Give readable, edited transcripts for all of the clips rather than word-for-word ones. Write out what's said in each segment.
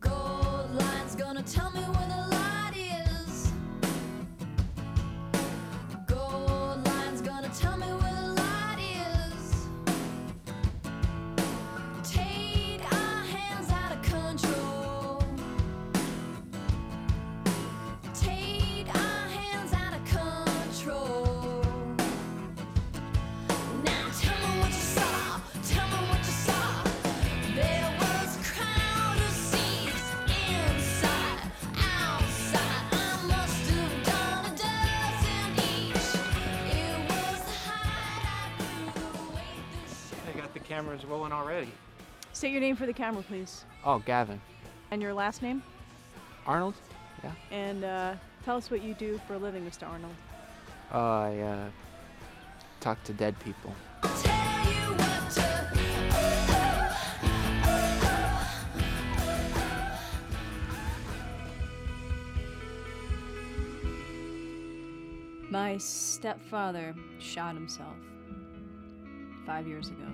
Gold line's gonna tell me where the light is. Gold line's gonna tell me where the light is. Take our hands out of control. Take our hands out of control. Now tell me what you saw. Tell me what you saw. There was a crowd of seats inside, outside. I must have done a dozen each. It was the height I grew, the weight, the shape. I got the cameras rolling already. State your name for the camera, please. Oh, Gavin. And your last name? Arnold? Yeah. And tell us what you do for a living, Mr. Arnold. I talk to dead people. Tell you what to. My stepfather shot himself 5 years ago.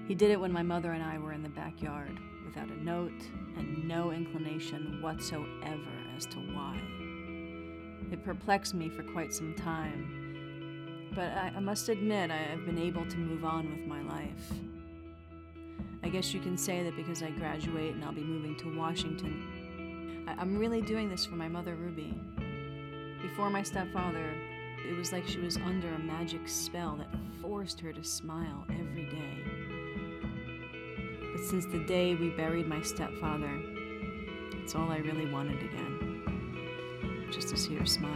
He did it when my mother and I were in the backyard without a note and no inclination whatsoever as to why. It perplexed me for quite some time, but I must admit I've been able to move on with my life. I guess you can say that because I graduate and I'll be moving to Washington, I'm really doing this for my mother, Ruby. Before my stepfather, it was like she was under a magic spell that forced her to smile every day. But since the day we buried my stepfather, it's all I really wanted again, just to see her smile.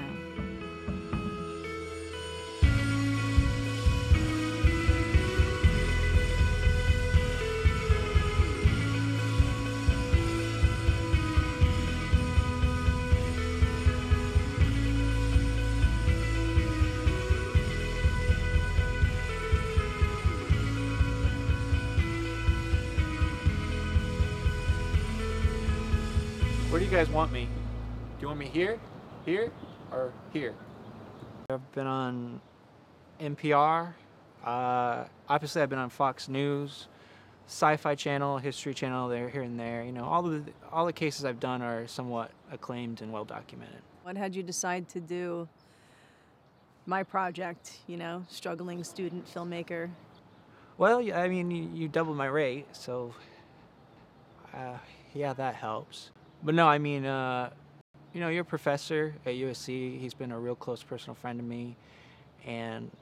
Where do you guys want me? Do you want me here, or here? I've been on NPR. Obviously, I've been on Fox News, Sci-Fi Channel, History Channel, there, here and there. You know, all the cases I've done are somewhat acclaimed and well documented. What had you decide to do my project, struggling student filmmaker? Well, I mean, you doubled my rate, so yeah, that helps. But no, I mean, you're a professor at USC. He's been a real close personal friend to me. And,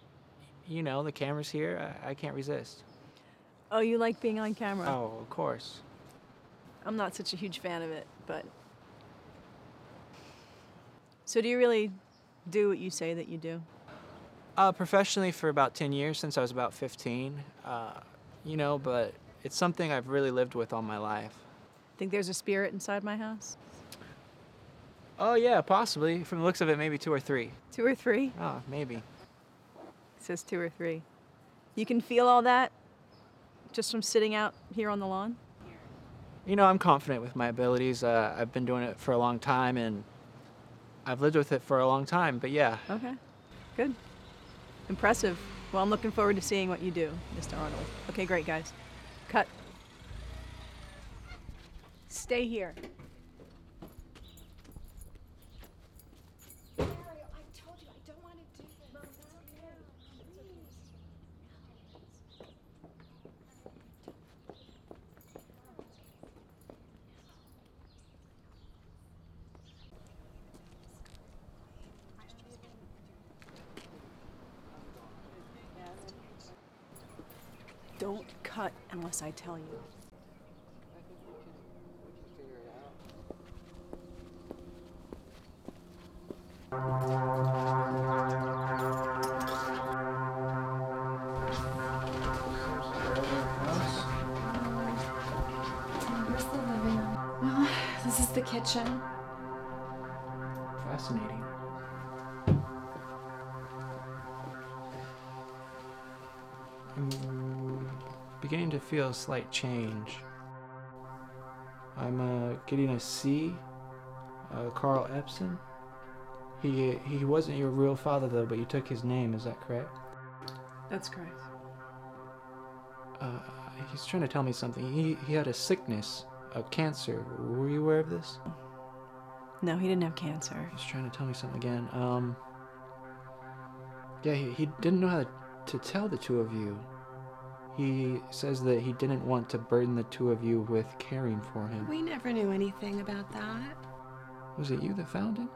the camera's here. I can't resist. Oh, you like being on camera? Oh, of course. I'm not such a huge fan of it, but... So do you really do what you say that you do? Professionally for about 10 years, since I was about 15. But it's something I've really lived with all my life. Think there's a spirit inside my house? Oh, yeah, possibly. From the looks of it, maybe 2 or 3. 2 or 3? Oh, maybe. It says 2 or 3. You can feel all that just from sitting out here on the lawn? I'm confident with my abilities. I've been doing it for a long time, and I've lived with it for a long time, but yeah. Okay, good. Impressive. Well, I'm looking forward to seeing what you do, Mr. Arnold. Okay, great, guys. Cut. Stay here. Mario, I told you I don't want to do this. Don't cut unless I tell you. Where's the living room? Well, this is the kitchen. Fascinating. I'm beginning to feel a slight change. I'm getting a C. Carl Epson. He wasn't your real father though, but you took his name. Is that correct? That's correct. Uh, he's trying to tell me something. He had a sickness, a cancer. Were you aware of this? No, he didn't have cancer. He's trying to tell me something again. Yeah, he didn't know how to tell the two of you. He says that he didn't want to burden the two of you with caring for him. We never knew anything about that. Was it you that found him?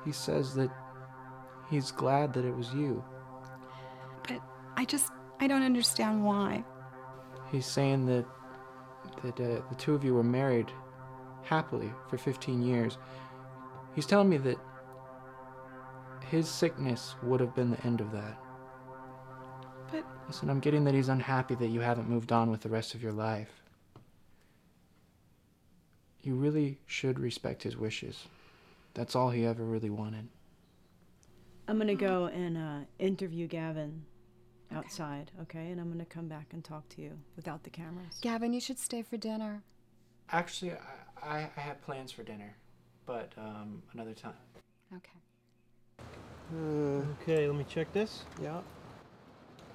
He says that he's glad that it was you. But I don't understand why. He's saying that the two of you were married happily for 15 years. He's telling me that his sickness would have been the end of that. But Listen, I'm getting that he's unhappy that you haven't moved on with the rest of your life. You really should respect his wishes. That's all he ever really wanted. I'm gonna go and interview Gavin outside, okay? And I'm gonna come back and talk to you without the cameras. Gavin, you should stay for dinner. Actually, I have plans for dinner, but another time. Okay. Okay, let me check this. Yeah.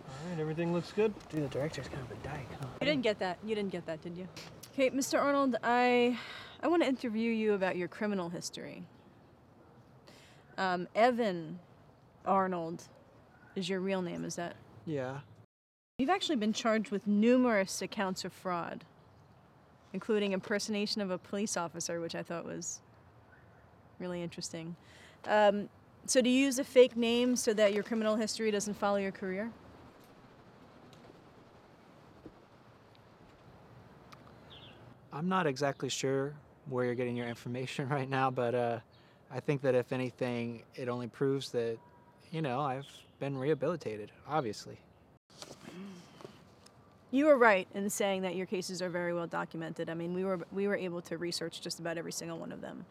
All right, everything looks good. Dude, the director's kind of a dyke, huh? You didn't get that. You didn't get that, did you? Okay, Mr. Arnold, I want to interview you about your criminal history. Evan Arnold is your real name, is that? Yeah. You've actually been charged with numerous accounts of fraud, including impersonation of a police officer, which I thought was really interesting. So do you use a fake name so that your criminal history doesn't follow your career? I'm not exactly sure where you're getting your information right now, but I think that if anything, it only proves that, I've been rehabilitated, obviously. You were right in saying that your cases are very well documented. I mean, we were able to research just about every single one of them.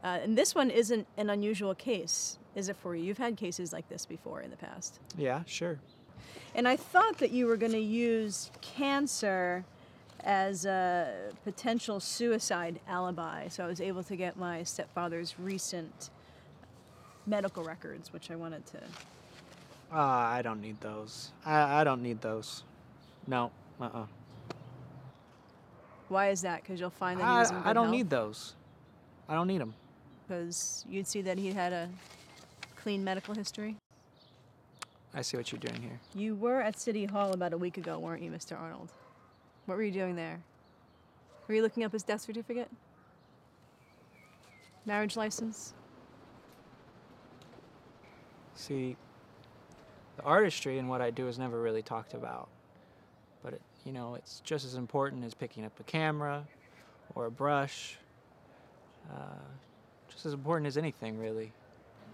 And this one isn't an unusual case, is it for you? You've had cases like this before in the past. Yeah, sure. And I thought that you were going to use cancer as a potential suicide alibi, so I was able to get my stepfather's recent medical records, which I wanted to... I don't need those. I don't need those. No, Why is that? Because you'll find that he was in good I don't health? need those. I don't need them. Because you'd see that he had a clean medical history? I see what you're doing here. You were at City Hall about a week ago, weren't you, Mr. Arnold? What were you doing there? Were you looking up his death certificate? Marriage license? See, the artistry in what I do is never really talked about. But, it's just as important as picking up a camera or a brush. Just as important as anything, really.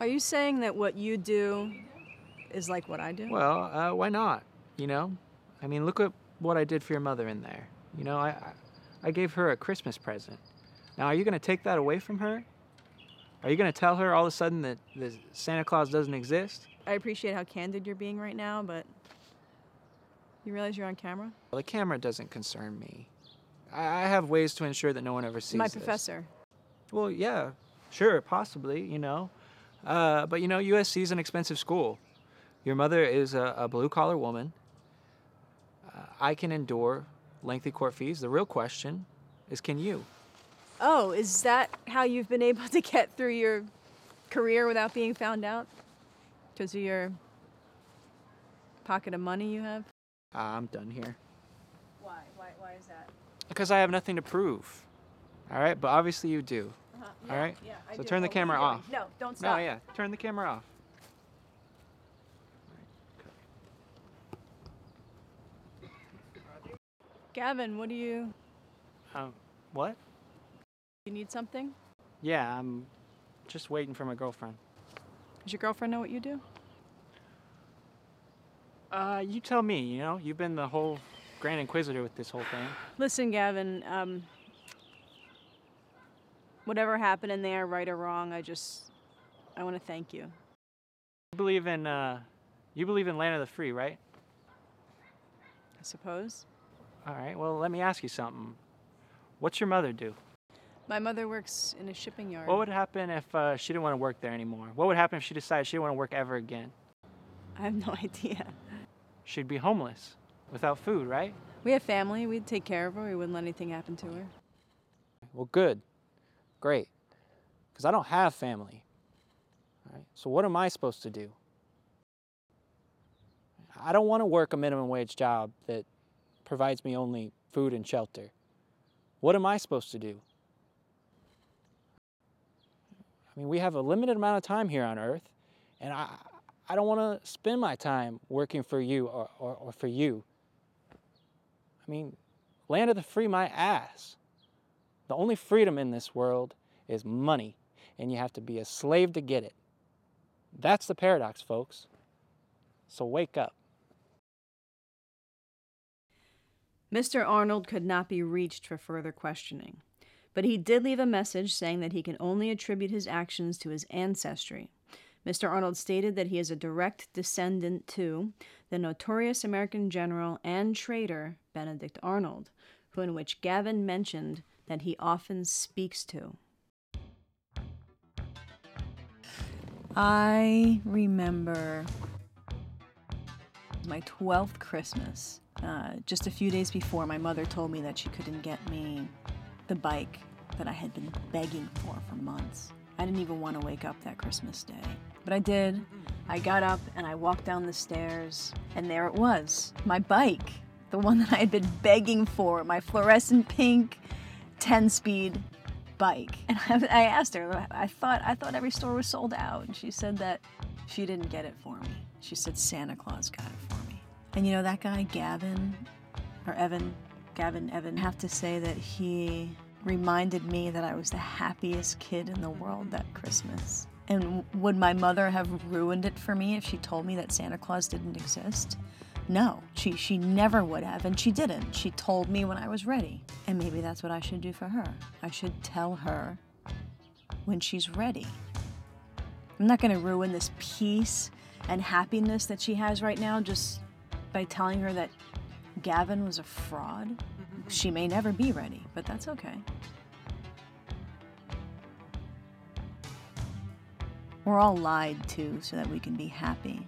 Are you saying that what you do is like what I do? Well, why not? I mean, look at what I did for your mother in there. I gave her a Christmas present. Now, are you going to take that away from her? Are you going to tell her all of a sudden that the Santa Claus doesn't exist? I appreciate how candid you're being right now, but you realize you're on camera? Well, the camera doesn't concern me. I have ways to ensure that no one ever sees My this. professor. Well, yeah, sure, possibly, But, USC is an expensive school. Your mother is a blue-collar woman. I can endure lengthy court fees. The real question is, can you? Oh, is that how you've been able to get through your career without being found out? Because of your pocket of money you have? I'm done here. Why? Why is that? Because I have nothing to prove. All right? But obviously you do. Yeah, All right? Yeah, I So do. turn the What are you camera doing? off. No, don't stop. No, yeah. Turn the camera off. Gavin, what do you... What? You need something? Yeah, I'm just waiting for my girlfriend. Does your girlfriend know what you do? You tell me, you've been the whole Grand Inquisitor with this whole thing. Listen, Gavin, whatever happened in there, right or wrong, I want to thank you. You believe in Land of the Free, right? I suppose. All right, well, let me ask you something. What's your mother do? My mother works in a shipping yard. What would happen if she didn't want to work there anymore? What would happen if she decided she didn't want to work ever again? I have no idea. She'd be homeless. without food, right? We have family. We'd take care of her. We wouldn't let anything happen to her. Well, good. Great. Because I don't have family. All right? So what am I supposed to do? I don't want to work a minimum wage job that provides me only food and shelter. What am I supposed to do? I mean, we have a limited amount of time here on Earth, and I don't want to spend my time working for you or for you. I mean, land of the free my ass. The only freedom in this world is money, and you have to be a slave to get it. That's the paradox, folks. So wake up. Mr. Arnold could not be reached for further questioning, but he did leave a message saying that he can only attribute his actions to his ancestry. Mr. Arnold stated that he is a direct descendant to the notorious American general and traitor Benedict Arnold, who in which Gavin mentioned that he often speaks to. I remember my 12th Christmas. Just a few days before, my mother told me that she couldn't get me the bike that I had been begging for months. I didn't even want to wake up that Christmas day. But I did. I got up and I walked down the stairs, and there it was, my bike, the one that I had been begging for, my fluorescent pink 10-speed bike. And I asked her, I thought every store was sold out, and she said that she didn't get it for me. She said Santa Claus got it for me. And you know, that guy, Gavin, I have to say that he reminded me that I was the happiest kid in the world that Christmas. And would my mother have ruined it for me if she told me that Santa Claus didn't exist? No, she never would have, and she didn't. She told me when I was ready. And maybe that's what I should do for her. I should tell her when she's ready. I'm not gonna ruin this peace and happiness that she has right now just by telling her that Gavin was a fraud. She may never be ready, but that's okay. We're all lied to so that we can be happy.